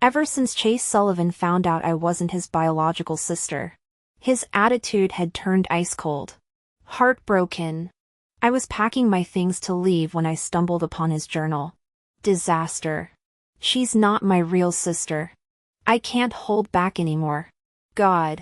Ever since Chase Sullivan found out I wasn't his biological sister, his attitude had turned ice cold. Heartbroken, I was packing my things to leave when I stumbled upon his journal. Disaster. She's not my real sister. I can't hold back anymore. God.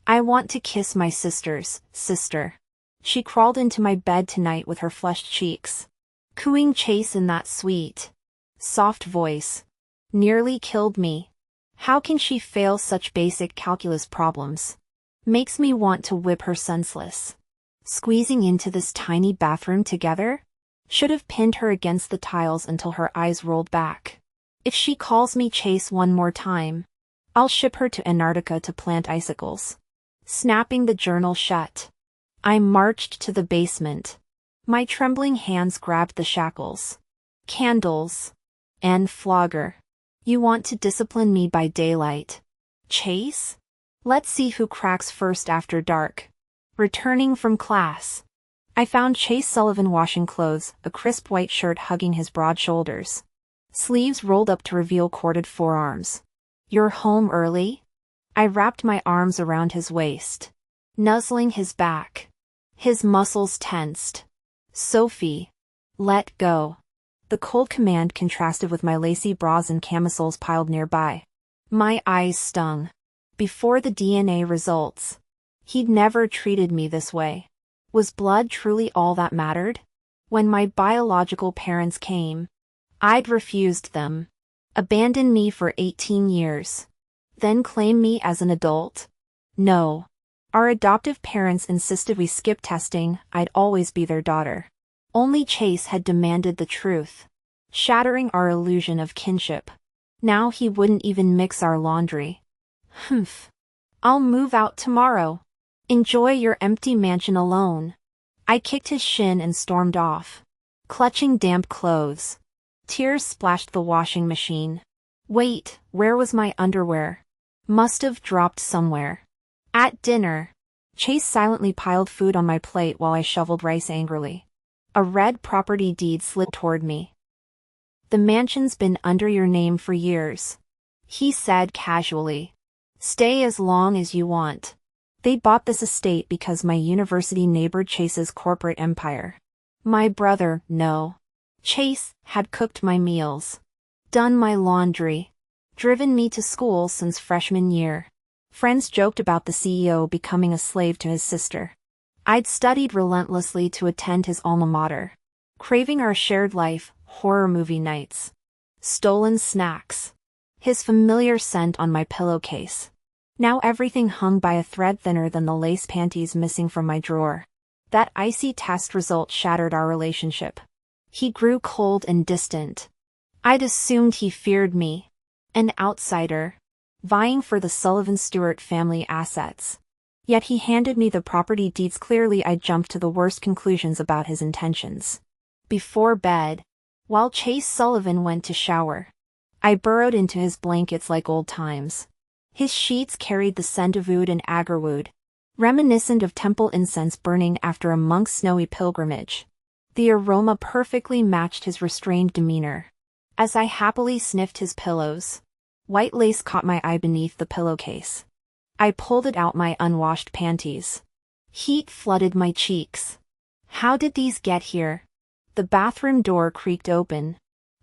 I want to kiss my sister's sister. She crawled into my bed tonight with her flushed cheeks, cooing Chase in that sweet, soft voice. Nearly killed me. How can she fail such basic calculus problems? Makes me want to whip her senseless. Squeezing into this tiny bathroom together? Should have pinned her against the tiles until her eyes rolled back. If she calls me Chase one more time, I'll ship her to Antarctica to plant icicles. Snapping the journal shut, I marched to the basement. My trembling hands grabbed the shackles, candles, and flogger. You want to discipline me by daylight, Chase? Let's see who cracks first after dark. Returning from class, I found Chase Sullivan washing clothes, a crisp white shirt hugging his broad shoulders, sleeves rolled up to reveal corded forearms. You're home early? I wrapped my arms around his waist, nuzzling his back. His muscles tensed. Sophie, let go. The cold command contrasted with my lacy bras and camisoles piled nearby. My eyes stung. Before the DNA results, he'd never treated me this way. Was blood truly all that mattered? When my biological parents came, I'd refused them. Abandoned me for 18 years. Then claim me as an adult? No. Our adoptive parents insisted we skip testing. I'd always be their daughter. Only Chase had demanded the truth, shattering our illusion of kinship. Now he wouldn't even mix our laundry. Humph. I'll move out tomorrow. Enjoy your empty mansion alone. I kicked his shin and stormed off, clutching damp clothes. Tears splashed the washing machine. Wait, where was my underwear? Must have dropped somewhere. At dinner, Chase silently piled food on my plate while I shoveled rice angrily. A red property deed slid toward me. The mansion's been under your name for years, he said casually. Stay as long as you want. They bought this estate because my university neighbored Chase's corporate empire. My brother, no. Chase, had cooked my meals, done my laundry, driven me to school since freshman year. Friends joked about the CEO becoming a slave to his sister. I'd studied relentlessly to attend his alma mater, craving our shared life, horror movie nights, stolen snacks, his familiar scent on my pillowcase. Now everything hung by a thread thinner than the lace panties missing from my drawer. That icy test result shattered our relationship. He grew cold and distant. I'd assumed he feared me, an outsider, vying for the Sullivan-Stewart family assets. Yet he handed me the property deeds. Clearly I'd jumped to the worst conclusions about his intentions. Before bed, while Chase Sullivan went to shower, I burrowed into his blankets like old times. His sheets carried the scent of oud and agarwood, reminiscent of temple incense burning after a monk's snowy pilgrimage. The aroma perfectly matched his restrained demeanor. As I happily sniffed his pillows, white lace caught my eye beneath the pillowcase. I pulled it out my unwashed panties. Heat flooded my cheeks. How did these get here? The bathroom door creaked open.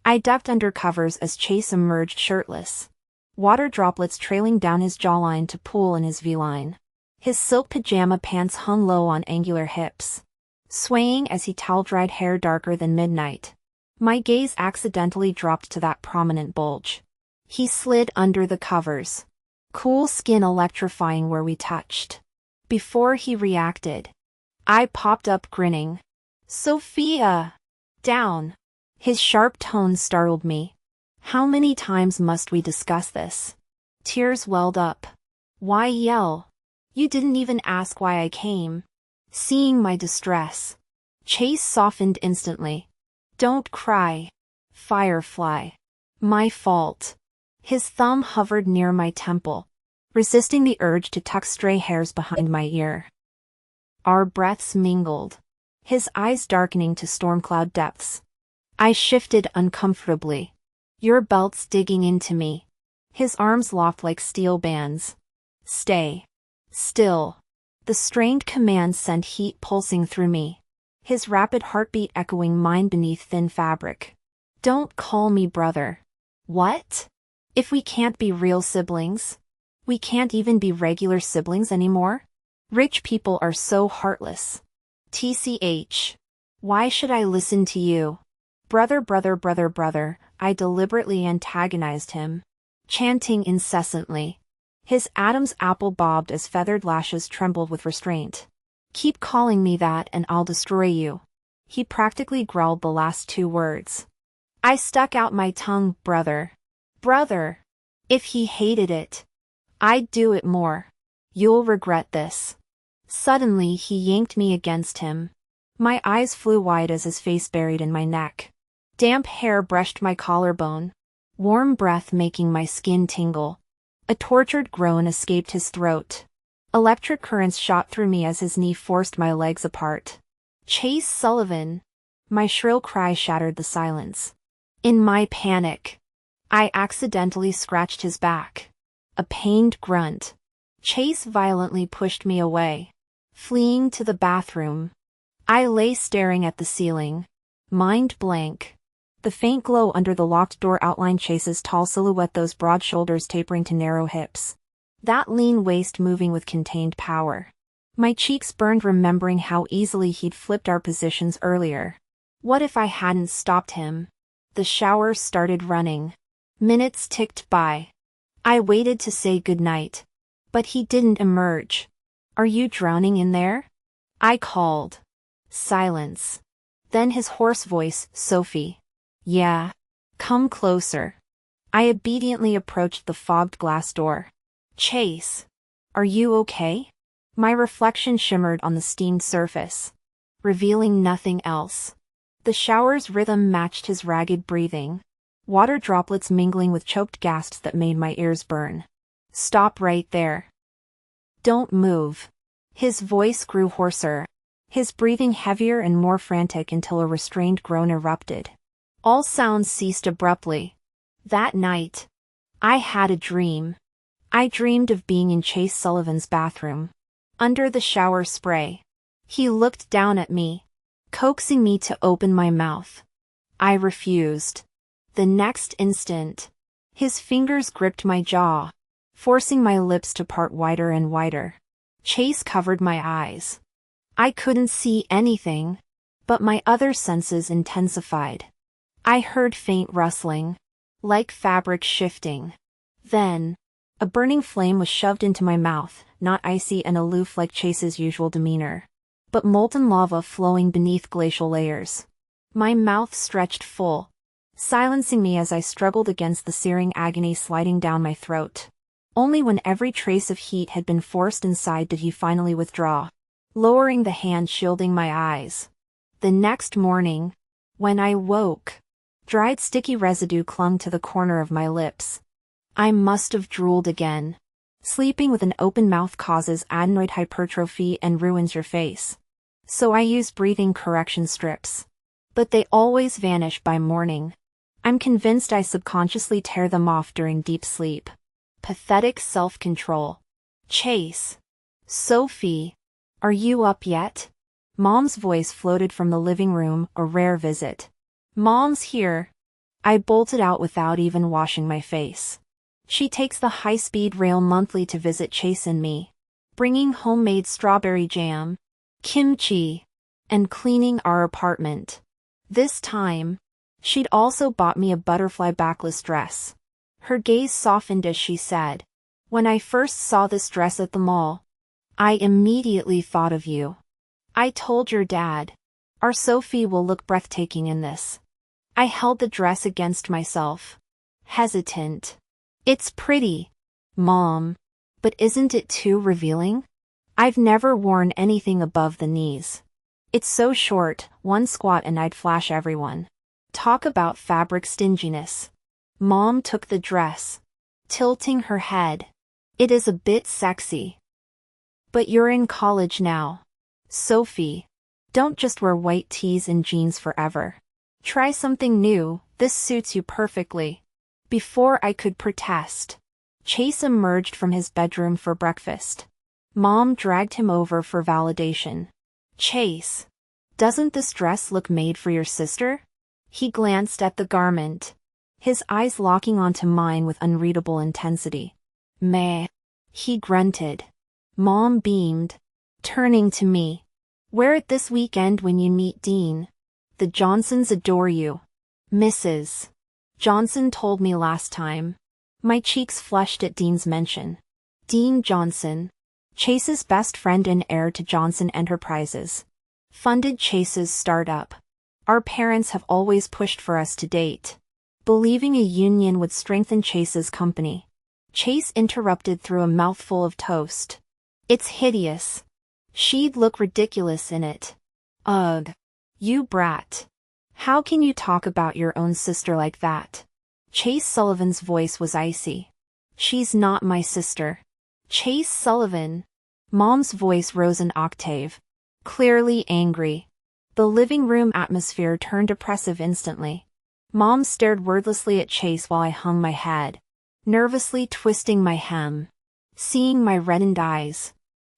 I ducked under covers as Chase emerged shirtless, water droplets trailing down his jawline to pool in his V-line. His silk pajama pants hung low on angular hips, swaying as he towel-dried hair darker than midnight. My gaze accidentally dropped to that prominent bulge. He slid under the covers, cool skin electrifying where we touched. Before he reacted, I popped up grinning. Sophia! Down! His sharp tone startled me. How many times must we discuss this? Tears welled up. Why yell? You didn't even ask why I came. Seeing my distress, Chase softened instantly. Don't cry, Firefly. My fault. His thumb hovered near my temple, resisting the urge to tuck stray hairs behind my ear. Our breaths mingled, his eyes darkening to storm cloud depths. I shifted uncomfortably. Your belt's digging into me. His arms locked like steel bands. Stay. Still. The strained command sent heat pulsing through me. His rapid heartbeat echoing mine beneath thin fabric. Don't call me brother. What? If we can't be real siblings? We can't even be regular siblings anymore? Rich people are so heartless. TCH. Why should I listen to you? Brother, brother, brother, brother, I deliberately antagonized him, chanting incessantly. His Adam's apple bobbed as feathered lashes trembled with restraint. Keep calling me that and I'll destroy you. He practically growled the last two words. I stuck out my tongue, brother. Brother. If he hated it, I'd do it more. You'll regret this. Suddenly he yanked me against him. My eyes flew wide as his face buried in my neck. Damp hair brushed my collarbone, warm breath making my skin tingle. A tortured groan escaped his throat. Electric currents shot through me as his knee forced my legs apart. Chase Sullivan! My shrill cry shattered the silence. In my panic, I accidentally scratched his back. A pained grunt. Chase violently pushed me away, fleeing to the bathroom. I lay staring at the ceiling, mind blank. The faint glow under the locked door outlined Chase's tall silhouette, those broad shoulders tapering to narrow hips. That lean waist moving with contained power. My cheeks burned remembering how easily he'd flipped our positions earlier. What if I hadn't stopped him? The shower started running. Minutes ticked by. I waited to say goodnight. But he didn't emerge. Are you drowning in there? I called. Silence. Then his hoarse voice, Sophie. Yeah. Come closer. I obediently approached the fogged glass door. Chase. Are you okay? My reflection shimmered on the steamed surface, revealing nothing else. The shower's rhythm matched his ragged breathing, water droplets mingling with choked gasps that made my ears burn. Stop right there. Don't move. His voice grew hoarser, his breathing heavier and more frantic until a restrained groan erupted. All sounds ceased abruptly. That night, I had a dream. I dreamed of being in Chase Sullivan's bathroom, under the shower spray. He looked down at me, coaxing me to open my mouth. I refused. The next instant, his fingers gripped my jaw, forcing my lips to part wider and wider. Chase covered my eyes. I couldn't see anything, but my other senses intensified. I heard faint rustling, like fabric shifting. Then, a burning flame was shoved into my mouth, not icy and aloof like Chase's usual demeanor, but molten lava flowing beneath glacial layers. My mouth stretched full, silencing me as I struggled against the searing agony sliding down my throat. Only when every trace of heat had been forced inside did he finally withdraw, lowering the hand shielding my eyes. The next morning, when I woke, dried sticky residue clung to the corner of my lips. I must have drooled again. Sleeping with an open mouth causes adenoid hypertrophy and ruins your face. So I used breathing correction strips. But they always vanish by morning. I'm convinced I subconsciously tear them off during deep sleep. Pathetic self-control. Chase. Sophie. Are you up yet? Mom's voice floated from the living room, a rare visit. Mom's here. I bolted out without even washing my face. She takes the high-speed rail monthly to visit Chase and me, bringing homemade strawberry jam, kimchi, and cleaning our apartment. This time, she'd also bought me a butterfly backless dress. Her gaze softened as she said, "When I first saw this dress at the mall, I immediately thought of you. I told your dad, our Sophie will look breathtaking in this." I held the dress against myself, hesitant. It's pretty, Mom, but isn't it too revealing? I've never worn anything above the knees. It's so short, one squat and I'd flash everyone. Talk about fabric stinginess. Mom took the dress, tilting her head. It is a bit sexy. But you're in college now. Sophie, don't just wear white tees and jeans forever. Try something new, this suits you perfectly. Before I could protest, Chase emerged from his bedroom for breakfast. Mom dragged him over for validation. Chase, doesn't this dress look made for your sister? He glanced at the garment, his eyes locking onto mine with unreadable intensity. Meh. He grunted. Mom beamed, turning to me. Wear it this weekend when you meet Dean. The Johnsons adore you. Mrs. Johnson told me last time. My cheeks flushed at Dean's mention. Dean Johnson, Chase's best friend and heir to Johnson Enterprises, funded Chase's startup. Our parents have always pushed for us to date, believing a union would strengthen Chase's company. Chase interrupted through a mouthful of toast. It's hideous. She'd look ridiculous in it. Ugh. You brat. How can you talk about your own sister like that? Chase Sullivan's voice was icy. She's not my sister. Chase Sullivan. Mom's voice rose an octave, clearly angry. The living room atmosphere turned oppressive instantly. Mom stared wordlessly at Chase while I hung my head, nervously twisting my hem. Seeing my reddened eyes,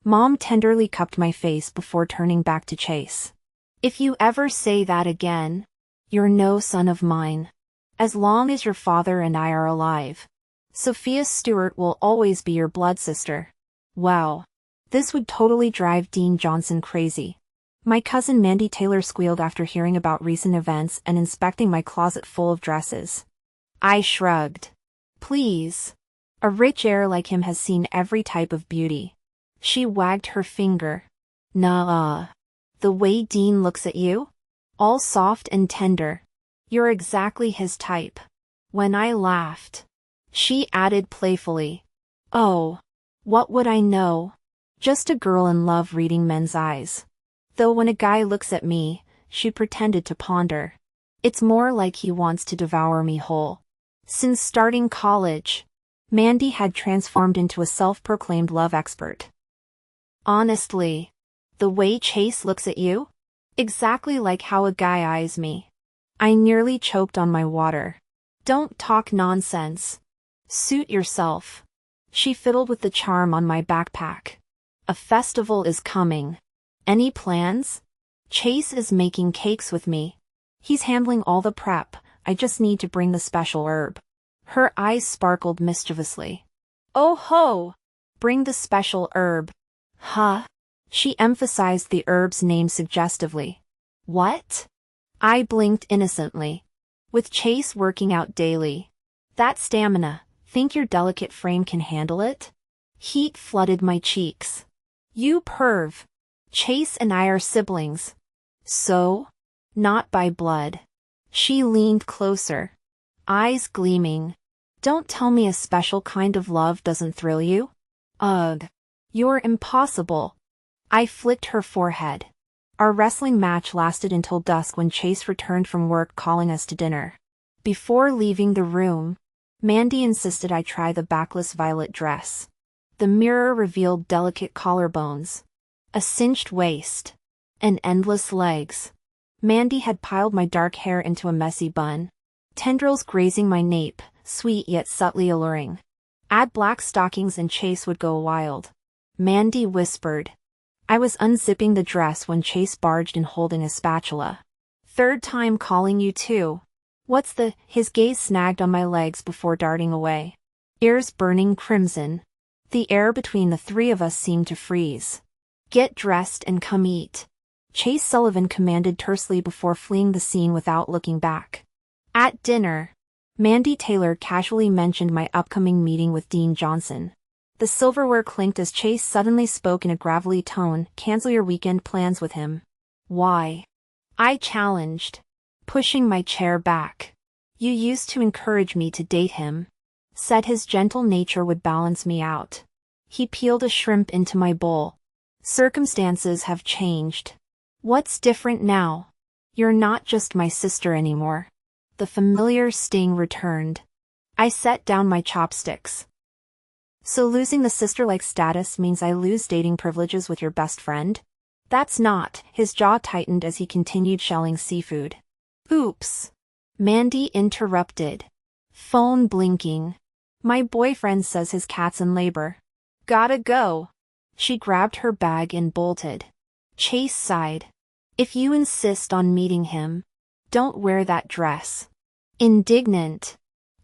Mom tenderly cupped my face before turning back to Chase. If you ever say that again, you're no son of mine. As long as your father and I are alive, Sophia Stewart will always be your blood sister. Wow. This would totally drive Dean Johnson crazy. My cousin Mandy Taylor squealed after hearing about recent events and inspecting my closet full of dresses. I shrugged. Please. A rich heir like him has seen every type of beauty. She wagged her finger. Nah. The way Dean looks at you? All soft and tender. You're exactly his type. When I laughed, she added playfully. Oh. What would I know? Just a girl in love reading men's eyes. Though when a guy looks at me, she pretended to ponder. It's more like he wants to devour me whole. Since starting college, Mandy had transformed into a self-proclaimed love expert. Honestly, the way Chase looks at you? Exactly like how a guy eyes me. I nearly choked on my water. Don't talk nonsense. Suit yourself. She fiddled with the charm on my backpack. A festival is coming. Any plans? Chase is making cakes with me. He's handling all the prep, I just need to bring the special herb. Her eyes sparkled mischievously. Oh ho! Bring the special herb. Huh? She emphasized the herb's name suggestively. What? I blinked innocently. With Chase working out daily. That stamina, think your delicate frame can handle it? Heat flooded my cheeks. You perv. Chase and I are siblings. So? Not by blood. She leaned closer, eyes gleaming. Don't tell me a special kind of love doesn't thrill you? Ugh. You're impossible. I flicked her forehead. Our wrestling match lasted until dusk when Chase returned from work calling us to dinner. Before leaving the room, Mandy insisted I try the backless violet dress. The mirror revealed delicate collarbones, a cinched waist, and endless legs. Mandy had piled my dark hair into a messy bun, tendrils grazing my nape, sweet yet subtly alluring. Add black stockings and Chase would go wild. Mandy whispered. I was unzipping the dress when Chase barged in holding a spatula. Third time calling you too. What's the? His gaze snagged on my legs before darting away. Ears burning crimson. The air between the three of us seemed to freeze. Get dressed and come eat. Chase Sullivan commanded tersely before fleeing the scene without looking back. At dinner, Mandy Taylor casually mentioned my upcoming meeting with Dean Johnson. The silverware clinked as Chase suddenly spoke in a gravelly tone. Cancel your weekend plans with him. Why? I challenged, pushing my chair back. You used to encourage me to date him. Said his gentle nature would balance me out. He peeled a shrimp into my bowl. Circumstances have changed. What's different now? You're not just my sister anymore. The familiar sting returned. I set down my chopsticks. So losing the sister-like status means I lose dating privileges with your best friend? That's not. His jaw tightened as he continued shelling seafood. Oops. Mandy interrupted. Phone blinking. My boyfriend says his cat's in labor. Gotta go. She grabbed her bag and bolted. Chase sighed. If you insist on meeting him, don't wear that dress. Indignant,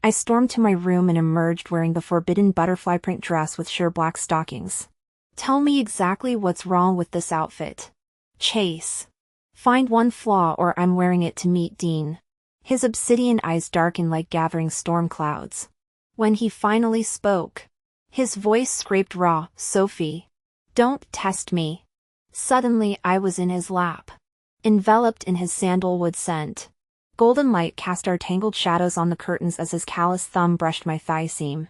I stormed to my room and emerged wearing the forbidden butterfly print dress with sheer black stockings. Tell me exactly what's wrong with this outfit. Chase. Find one flaw or I'm wearing it to meet Dean. His obsidian eyes darkened like gathering storm clouds. When he finally spoke, his voice scraped raw. Sophie. Don't test me. Suddenly I was in his lap, enveloped in his sandalwood scent. Golden light cast our tangled shadows on the curtains as his callous thumb brushed my thigh seam.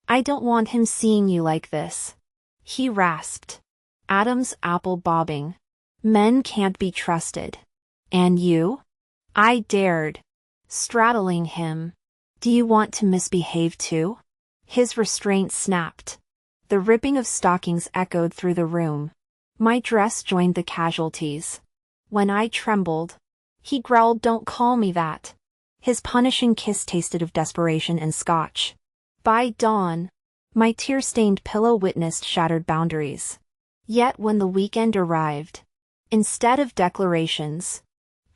I don't want him seeing you like this, he rasped. Adam's apple bobbing. Men can't be trusted. And you? I dared, straddling him. Do you want to misbehave too? His restraint snapped. The ripping of stockings echoed through the room. My dress joined the casualties. When I trembled, he growled, "Don't call me that." His punishing kiss tasted of desperation and scotch. By dawn, my tear-stained pillow witnessed shattered boundaries. Yet when the weekend arrived, instead of declarations,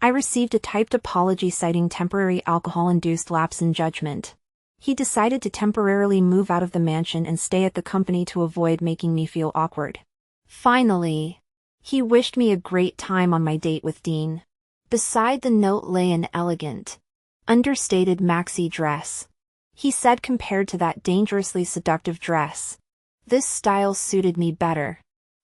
I received a typed apology citing temporary alcohol-induced lapse in judgment. He decided to temporarily move out of the mansion and stay at the company to avoid making me feel awkward. Finally, he wished me a great time on my date with Dean. Beside the note lay an elegant, understated maxi dress. He said compared to that dangerously seductive dress, this style suited me better.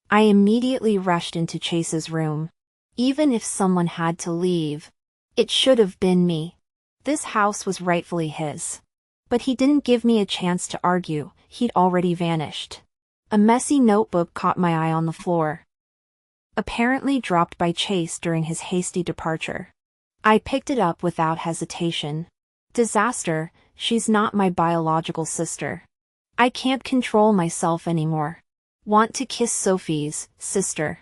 I immediately rushed into Chase's room. Even if someone had to leave, it should have been me. This house was rightfully his. But he didn't give me a chance to argue, he'd already vanished. A messy notebook caught my eye on the floor, apparently dropped by Chase during his hasty departure. I picked it up without hesitation. Disaster, she's not my biological sister. I can't control myself anymore. Want to kiss Sophie's sister.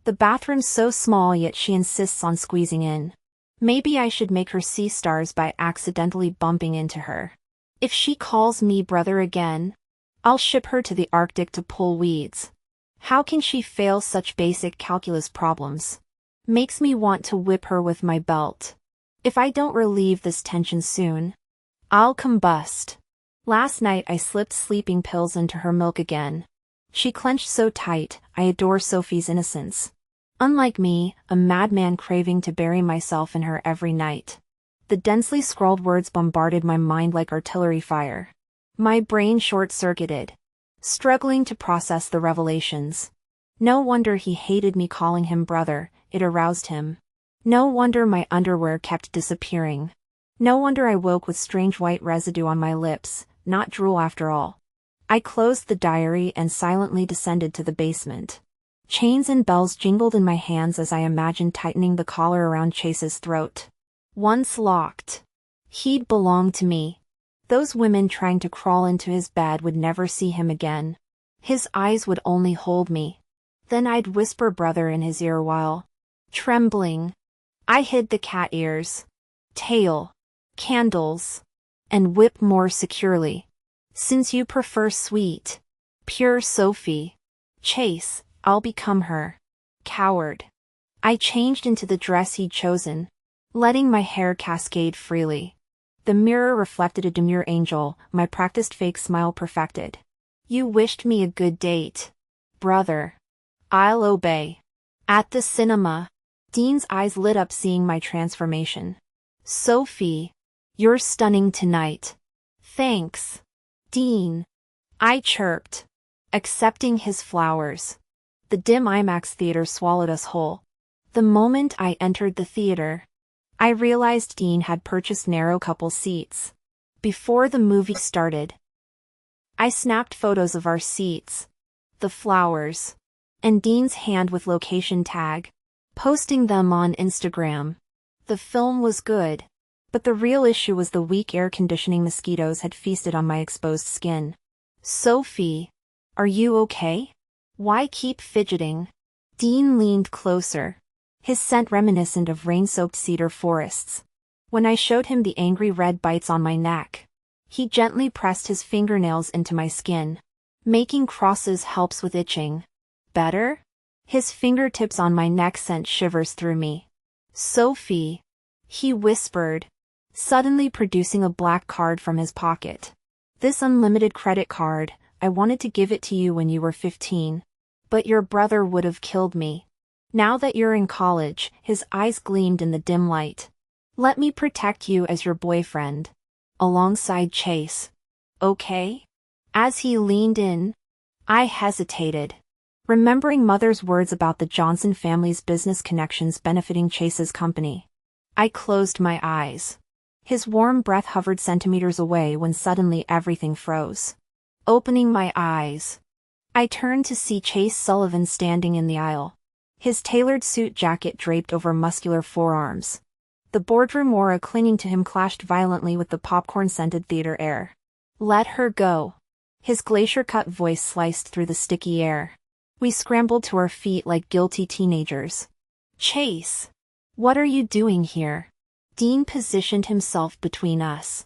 The bathroom's so small yet she insists on squeezing in. Maybe I should make her see stars by accidentally bumping into her. If she calls me brother again, I'll ship her to the Arctic to pull weeds. How can she fail such basic calculus problems? Makes me want to whip her with my belt. If I don't relieve this tension soon, I'll combust. Last night I slipped sleeping pills into her milk again. She clenched so tight. I adore Sophie's innocence. Unlike me, a madman craving to bury myself in her every night. The densely scrawled words bombarded my mind like artillery fire. My brain short-circuited, struggling to process the revelations. No wonder he hated me calling him brother, it aroused him. No wonder my underwear kept disappearing. No wonder I woke with strange white residue on my lips, not drool after all. I closed the diary and silently descended to the basement. Chains and bells jingled in my hands as I imagined tightening the collar around Chase's throat. Once locked, he'd belong to me. Those women trying to crawl into his bed would never see him again. His eyes would only hold me. Then I'd whisper brother in his ear while, trembling, I hid the cat ears, tail, candles, and whip more securely. Since you prefer sweet, pure Sophie, Chase, I'll become her. Coward. I changed into the dress he'd chosen, letting my hair cascade freely. The mirror reflected a demure angel, my practiced fake smile perfected. You wished me a good date, brother. I'll obey. At the cinema, Dean's eyes lit up seeing my transformation. Sophie, you're stunning tonight. Thanks, Dean. I chirped, accepting his flowers. The dim IMAX theater swallowed us whole. The moment I entered the theater, I realized Dean had purchased narrow couple seats. Before the movie started, I snapped photos of our seats, the flowers, and Dean's hand with location tag, posting them on Instagram. The film was good, but the real issue was the weak air conditioning mosquitoes had feasted on my exposed skin. Sophie, are you okay? Why keep fidgeting? Dean leaned closer, his scent reminiscent of rain-soaked cedar forests. When I showed him the angry red bites on my neck, He gently pressed his fingernails into my skin. Making crosses helps with itching. Better? His fingertips on my neck sent shivers through me. Sophie, he whispered, suddenly producing a black card from his pocket. This unlimited credit card, I wanted to give it to you when you were 15. But your brother would have killed me. Now that you're in college, his eyes gleamed in the dim light. Let me protect you as your boyfriend. Alongside Chase. Okay? As he leaned in, I hesitated. Remembering Mother's words about the Johnson family's business connections benefiting Chase's company. I closed my eyes. His warm breath hovered centimeters away when suddenly everything froze. Opening my eyes, I turned to see Chase Sullivan standing in the aisle. His tailored suit jacket draped over muscular forearms. The boardroom aura clinging to him clashed violently with the popcorn-scented theater air. Let her go. His glacier-cut voice sliced through the sticky air. We scrambled to our feet like guilty teenagers. Chase! What are you doing here? Dean positioned himself between us.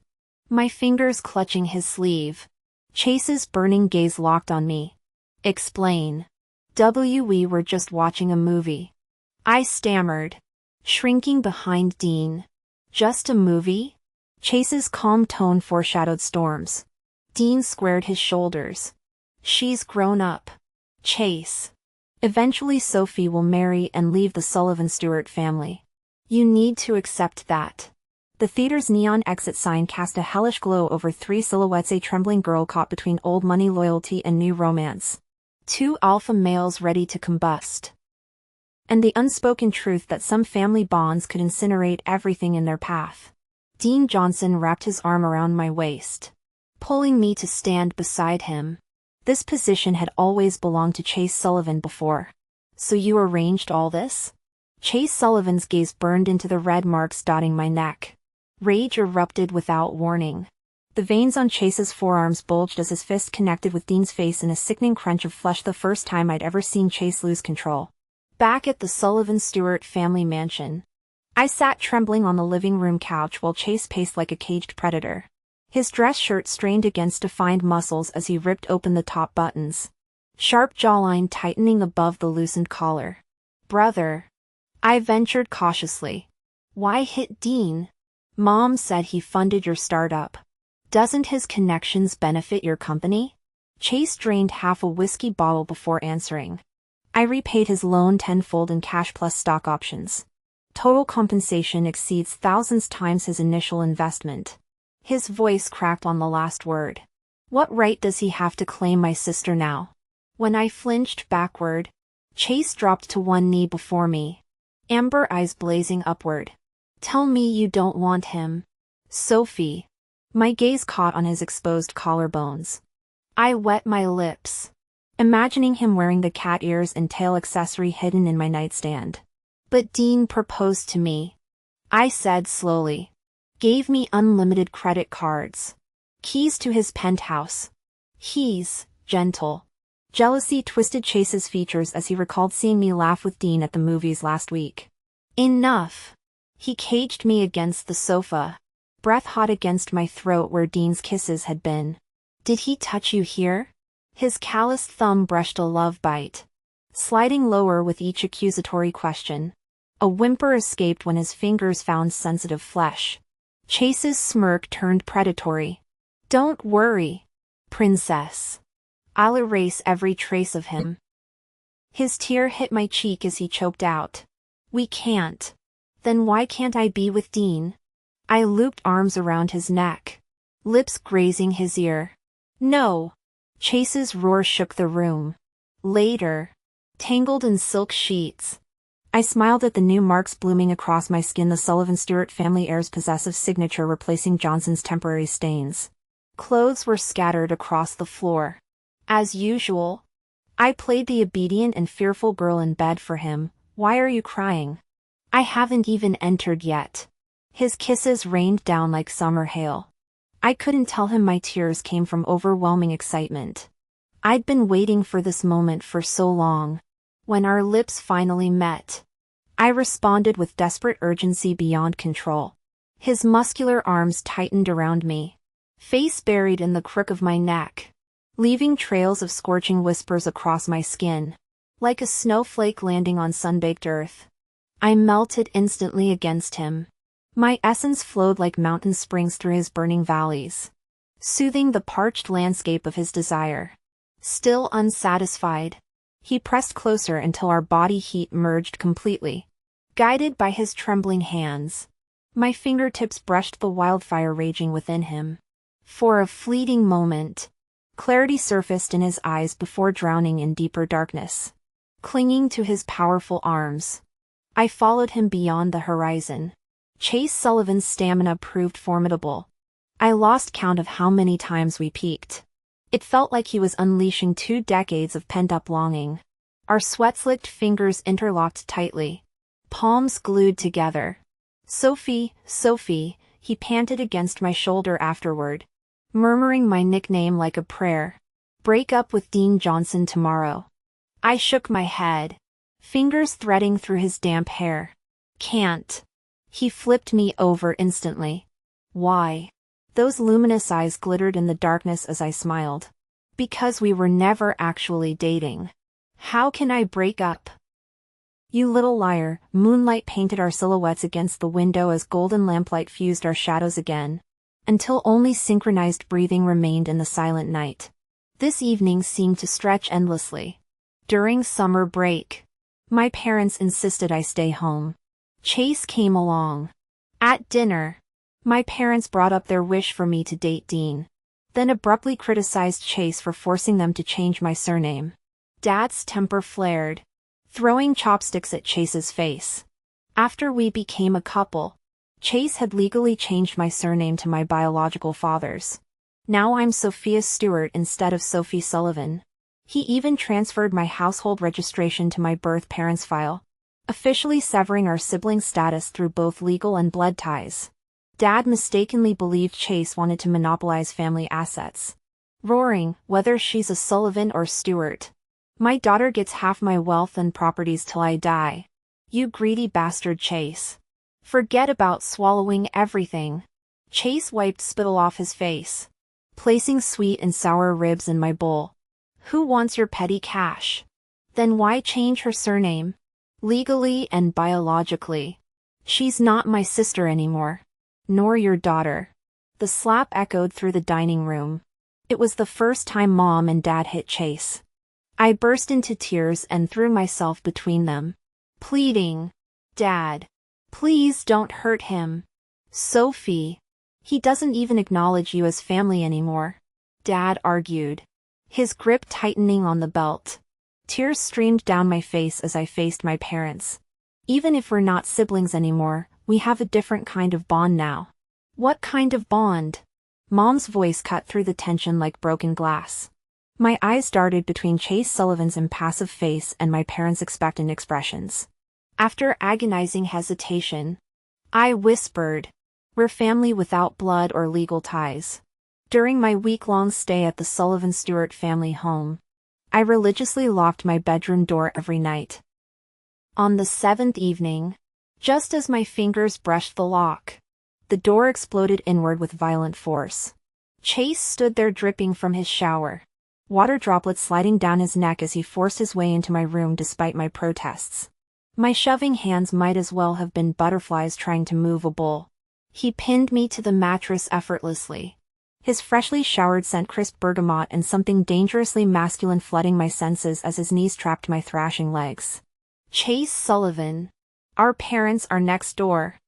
My fingers clutching his sleeve. Chase's burning gaze locked on me. Explain. We were just watching a movie. I stammered, shrinking behind Dean. Just a movie? Chase's calm tone foreshadowed storms. Dean squared his shoulders. She's grown up. Chase. Eventually Sophie will marry and leave the Sullivan Stewart family. You need to accept that. The theater's neon exit sign cast a hellish glow over three silhouettes, a trembling girl caught between old money loyalty and new romance. Two alpha males ready to combust. And the unspoken truth that some family bonds could incinerate everything in their path. Dean Johnson wrapped his arm around my waist, pulling me to stand beside him. This position had always belonged to Chase Sullivan before. So you arranged all this? Chase Sullivan's gaze burned into the red marks dotting my neck. Rage erupted without warning. The veins on Chase's forearms bulged as his fist connected with Dean's face in a sickening crunch of flesh, the first time I'd ever seen Chase lose control. Back at the Sullivan Stewart family mansion, I sat trembling on the living room couch while Chase paced like a caged predator. His dress shirt strained against defined muscles as he ripped open the top buttons. Sharp jawline tightening above the loosened collar. Brother. I ventured cautiously. Why hit Dean? Mom said he funded your startup. Doesn't his connections benefit your company? Chase drained half a whiskey bottle before answering. I repaid his loan tenfold in cash plus stock options. Total compensation exceeds thousands times his initial investment. His voice cracked on the last word. What right does he have to claim my sister now? When I flinched backward, Chase dropped to one knee before me. Amber eyes blazing upward. Tell me you don't want him. Sophie. My gaze caught on his exposed collarbones. I wet my lips, imagining him wearing the cat ears and tail accessory hidden in my nightstand. But Dean proposed to me. I said slowly. Gave me unlimited credit cards. Keys to his penthouse. He's gentle. Jealousy twisted Chase's features as he recalled seeing me laugh with Dean at the movies last week. Enough. He caged me against the sofa, breath hot against my throat where Dean's kisses had been. Did he touch you here? His calloused thumb brushed a love bite, sliding lower with each accusatory question. A whimper escaped when his fingers found sensitive flesh. Chase's smirk turned predatory. Don't worry, princess. I'll erase every trace of him. His tear hit my cheek as he choked out. We can't. Then why can't I be with Dean? I looped arms around his neck, lips grazing his ear. No. Chase's roar shook the room. Later. Tangled in silk sheets. I smiled at the new marks blooming across my skin, the Sullivan Stewart family heir's possessive signature replacing Johnson's temporary stains. Clothes were scattered across the floor. As usual. I played the obedient and fearful girl in bed for him. Why are you crying? I haven't even entered yet. His kisses rained down like summer hail. I couldn't tell him my tears came from overwhelming excitement. I'd been waiting for this moment for so long. When our lips finally met, I responded with desperate urgency beyond control. His muscular arms tightened around me, face buried in the crook of my neck, leaving trails of scorching whispers across my skin. Like a snowflake landing on sun-baked earth, I melted instantly against him. My essence flowed like mountain springs through his burning valleys, soothing the parched landscape of his desire. Still unsatisfied, he pressed closer until our body heat merged completely. Guided by his trembling hands, my fingertips brushed the wildfire raging within him. For a fleeting moment, clarity surfaced in his eyes before drowning in deeper darkness. Clinging to his powerful arms, I followed him beyond the horizon. Chase Sullivan's stamina proved formidable. I lost count of how many times we peaked. It felt like he was unleashing 2 decades of pent-up longing. Our sweat-slicked fingers interlocked tightly, palms glued together. "Sophie, Sophie," he panted against my shoulder afterward, murmuring my nickname like a prayer. "Break up with Dean Johnson tomorrow." I shook my head, fingers threading through his damp hair. "Can't." He flipped me over instantly. "Why?" Those luminous eyes glittered in the darkness as I smiled. "Because we were never actually dating. How can I break up?" "You little liar." Moonlight painted our silhouettes against the window as golden lamplight fused our shadows again, until only synchronized breathing remained in the silent night. This evening seemed to stretch endlessly. During summer break, my parents insisted I stay home. Chase came along. At dinner, my parents brought up their wish for me to date Dean, then abruptly criticized Chase for forcing them to change my surname. Dad's temper flared, throwing chopsticks at Chase's face. After we became a couple, Chase had legally changed my surname to my biological father's. Now I'm Sophia Stewart instead of Sophie Sullivan. He even transferred my household registration to my birth parents' file, officially severing our sibling status through both legal and blood ties. Dad mistakenly believed Chase wanted to monopolize family assets, roaring, "Whether she's a Sullivan or Stewart, my daughter gets half my wealth and properties till I die. You greedy bastard, Chase. Forget about swallowing everything." Chase wiped spittle off his face, placing sweet and sour ribs in my bowl. "Who wants your petty cash? Then why change her surname? Legally and biologically, she's not my sister anymore. Nor your daughter." The slap echoed through the dining room. It was the first time Mom and Dad hit Chase. I burst into tears and threw myself between them, pleading, "Dad, please don't hurt him. Sophie, he doesn't even acknowledge you as family anymore," Dad argued, his grip tightening on the belt. Tears streamed down my face as I faced my parents. "Even if we're not siblings anymore, we have a different kind of bond now." "What kind of bond?" Mom's voice cut through the tension like broken glass. My eyes darted between Chase Sullivan's impassive face and my parents' expectant expressions. After agonizing hesitation, I whispered, "We're family without blood or legal ties." During my week-long stay at the Sullivan Stewart family home, I religiously locked my bedroom door every night. On the 7th evening, just as my fingers brushed the lock, the door exploded inward with violent force. Chase stood there dripping from his shower, water droplets sliding down his neck as he forced his way into my room despite my protests. My shoving hands might as well have been butterflies trying to move a bowl. He pinned me to the mattress effortlessly, his freshly showered scent crisp bergamot and something dangerously masculine flooding my senses as his knees trapped my thrashing legs. "Chase Sullivan, our parents are next door,"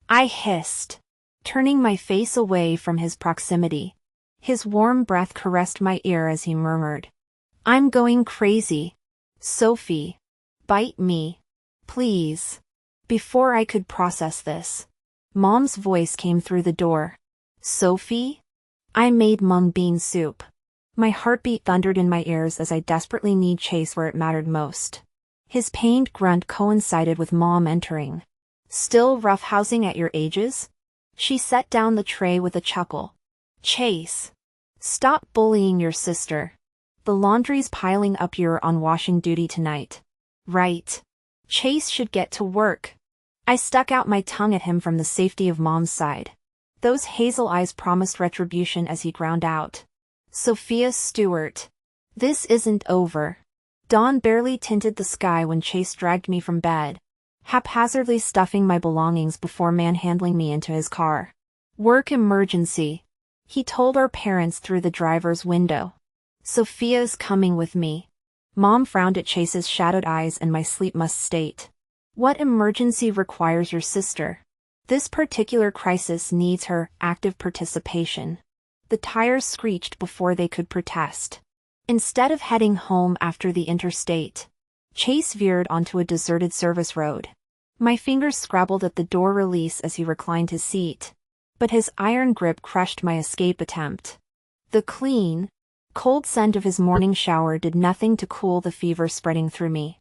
I hissed, turning my face away from his proximity. His warm breath caressed my ear as he murmured, "I'm going crazy. Sophie, bite me, please." Before I could process this, Mom's voice came through the door. "Sophie?" I made mung bean soup. My heartbeat thundered in my ears as I desperately kneed Chase where it mattered most. His pained grunt coincided with Mom entering. "Still roughhousing at your ages?" She set down the tray with a chuckle. "Chase, stop bullying your sister. The laundry's piling up. You're on washing duty tonight. Right. Chase should get to work." I stuck out my tongue at him from the safety of Mom's side. Those hazel eyes promised retribution as he ground out. Sophia Stewart. This isn't over. Dawn barely tinted the sky when Chase dragged me from bed, haphazardly stuffing my belongings before manhandling me into his car. Work emergency, he told our parents through the driver's window. Sophia's coming with me. Mom frowned at Chase's shadowed eyes and my sleep-must state. What emergency requires your sister? This particular crisis needs her active participation. The tires screeched before they could protest. Instead of heading home after the interstate, Chase veered onto a deserted service road. My fingers scrabbled at the door release as he reclined his seat, but his iron grip crushed my escape attempt. The clean, cold scent of his morning shower did nothing to cool the fever spreading through me.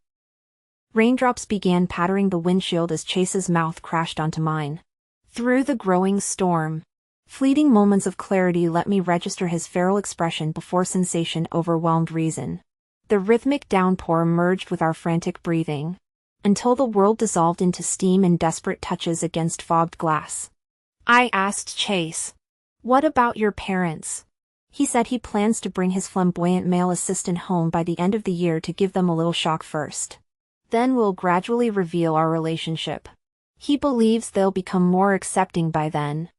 Raindrops began pattering the windshield as Chase's mouth crashed onto mine. Through the growing storm, fleeting moments of clarity let me register his feral expression before sensation overwhelmed reason. The rhythmic downpour merged with our frantic breathing, until the world dissolved into steam and desperate touches against fogged glass. I asked Chase, "What about your parents?" He said he plans to bring his flamboyant male assistant home by the end of the year to give them a little shock first. Then we'll gradually reveal our relationship. He believes they'll become more accepting by then.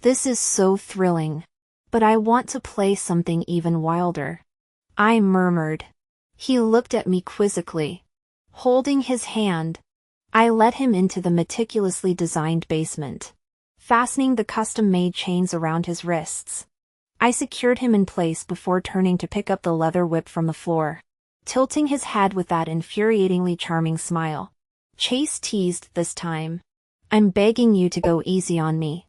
This is so thrilling. But I want to play something even wilder, I murmured. He looked at me quizzically. Holding his hand, I led him into the meticulously designed basement, fastening the custom-made chains around his wrists. I secured him in place before turning to pick up the leather whip from the floor, tilting his head with that infuriatingly charming smile. Chase teased this time. I'm begging you to go easy on me.